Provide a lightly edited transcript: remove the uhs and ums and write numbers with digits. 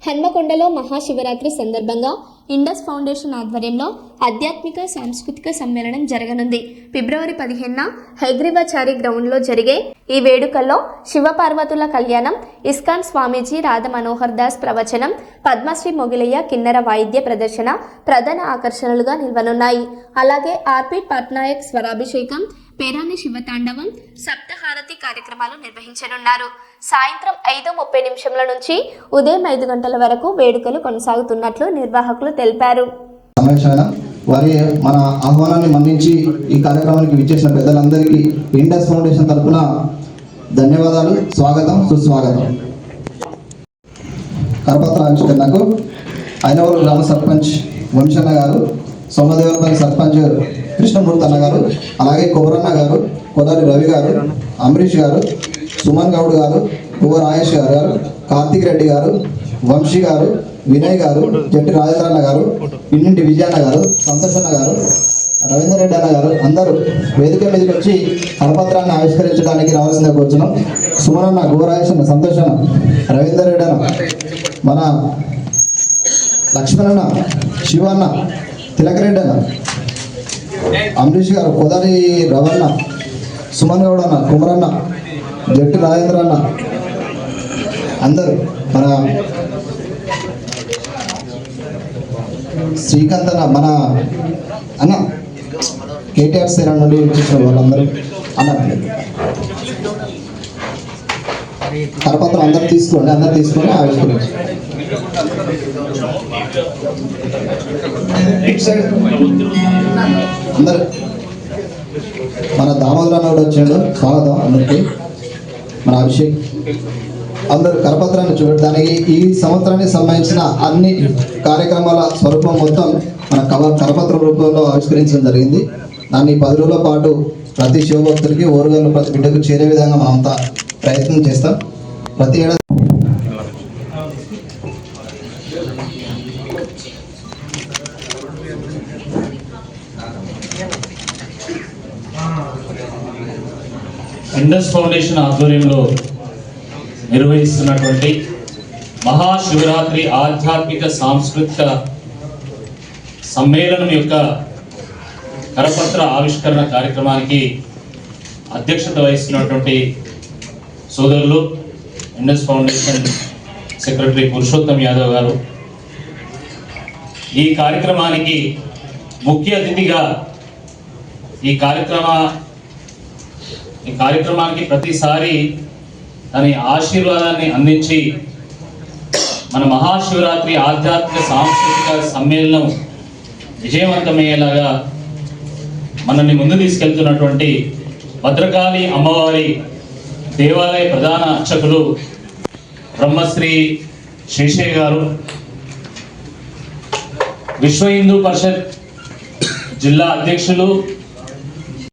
హన్మకొండలో మహాశివరాత్రి సందర్భంగా Indus foundation ఆధ్వర్యంలో ఆధ్యాత్మిక సాంస్కృతిక సమ్మేళనం జరగనుంది. ఫిబ్రవరి 15న హైగ్రీవాచారి గ్రౌండ్లో జరిగే ఈ వేడుకల్లో శివపార్వతుల కళ్యాణం, ఇస్కాన్ స్వామీజీ రాధ మనోహర్ దాస్ ప్రవచనం, పద్మశ్రీ మొగిలయ్య కిన్నెర వాయిద్య ప్రదర్శన ప్రధాన ఆకర్షణలుగా నిలవనున్నాయి. అలాగే ఆర్పి పట్నాయక్ స్వరాభిషేకం, పేరాని శివతాండవం, సప్తహారతి కార్యక్రమాలు నిర్వహించనున్నారు. సాయంత్రం 5:30 నుంచి ఉదయం 5 గంటల వరకు వేడుకలు కొనసాగుతున్నట్లు నిర్వాహకులు తెలిపారు. వారి మన ఆహ్వానాన్ని మన్నించి ఈ కార్యక్రమానికి విచ్చేసిన పెద్దలందరికీ ఇండస్ ఫౌండేషన్ తరఫున ధన్యవాదాలు, స్వాగతం, సుస్వాగతం. కరపత్ర ఆవిష్కరణకు ఐనవరం గ్రామ సర్పంచ్ వంశన్న గారు, సోమదేవరపల్లి సర్పంచ్ కృష్ణమూర్తి అన్న గారు, అలాగే కొమరన్న గారు, కొదారి రవి గారు, అంబరీష్ గారు, సుమన్ గౌడ్ గారు, పువ్వ రాయేష్ గారు, కార్తీక్ రెడ్డి గారు, వంశీ గారు, వినయ్ గారు, జట్టి రాజేంద్రన్న గారు, పిన్నింటి విజయన్న గారు, సంతోషన్న గారు, రవీందర్ రెడ్డి అన్న గారు అందరూ వేదిక మీదకి వచ్చి కరపత్రాన్ని ఆవిష్కరించడానికి రావాల్సిందే కూర్చున్నాం. సుమనన్న, గోరాయేషన్న, సంతోషన్న, రవీందర్ రెడ్డి అన్న, మన లక్ష్మణన్న, శివన్న, తిలకరెడ్డి అన్న, అంబరీష్ గారు, కొదారి రవన్న, సుమన్ గౌడ్ అన్న, కుమరన్న, జట్టి రాజేంద్ర అన్న అందరూ, మన శ్రీకాంత్ అన్న, మన అన్న కేటీఆర్ సేన నుండి వచ్చిన వాళ్ళందరూ అన్న కరపత్రం అందరు తీసుకొని ఆవిష్కరించారు. అందరు మన దామోదర్ అన్న కూడా వచ్చాడు, స్వాగతం అందరికీ. మన అభిషేక్ అందరు కరపత్రాన్ని చూడడానికి ఈ సంవత్సరానికి సంబంధించిన అన్ని కార్యక్రమాల స్వరూపం మొత్తం మన కరపత్ర రూపంలో ఆవిష్కరించడం జరిగింది. దాన్ని 10 రోజుల పాటు ప్రతి శివభక్తుడికి, ఓరుగల్లు ప్రతి బిడ్డకు చేరే విధంగా మనంతా ప్రయత్నం చేస్తాం. ప్రతి ఏడాది ఇండస్ ఫౌండేషన్ ఆధ్వర్యంలో నిర్వహిస్తున్నటువంటి మహాశివరాత్రి ఆధ్యాత్మిక సాంస్కృతిక సమ్మేళనం యొక్క కరపత్ర ఆవిష్కరణ కార్యక్రమానికి అధ్యక్షత వహిస్తున్నటువంటి సోదరులు Indus foundation secretary Purushottam Yadav గారు, ఈ కార్యక్రమానికి ముఖ్య అతిథిగా ఈ కార్యక్రమానికి ప్రతిసారి తన ఆశీర్వాదాన్ని అందించి మన మహాశివరాత్రి ఆధ్యాత్మిక సాంస్కృతిక సమ్మేళనం విజయవంతమయ్యేలాగా మనల్ని ముందు తీసుకెళ్తున్నటువంటి భద్రకాళి అమ్మవారి దేవాలయ ప్రధాన అర్చకులు బ్రహ్మశ్రీ శ్రీశయ్య గారు, విశ్వ హిందూ పరిషత్ జిల్లా అధ్యక్షులు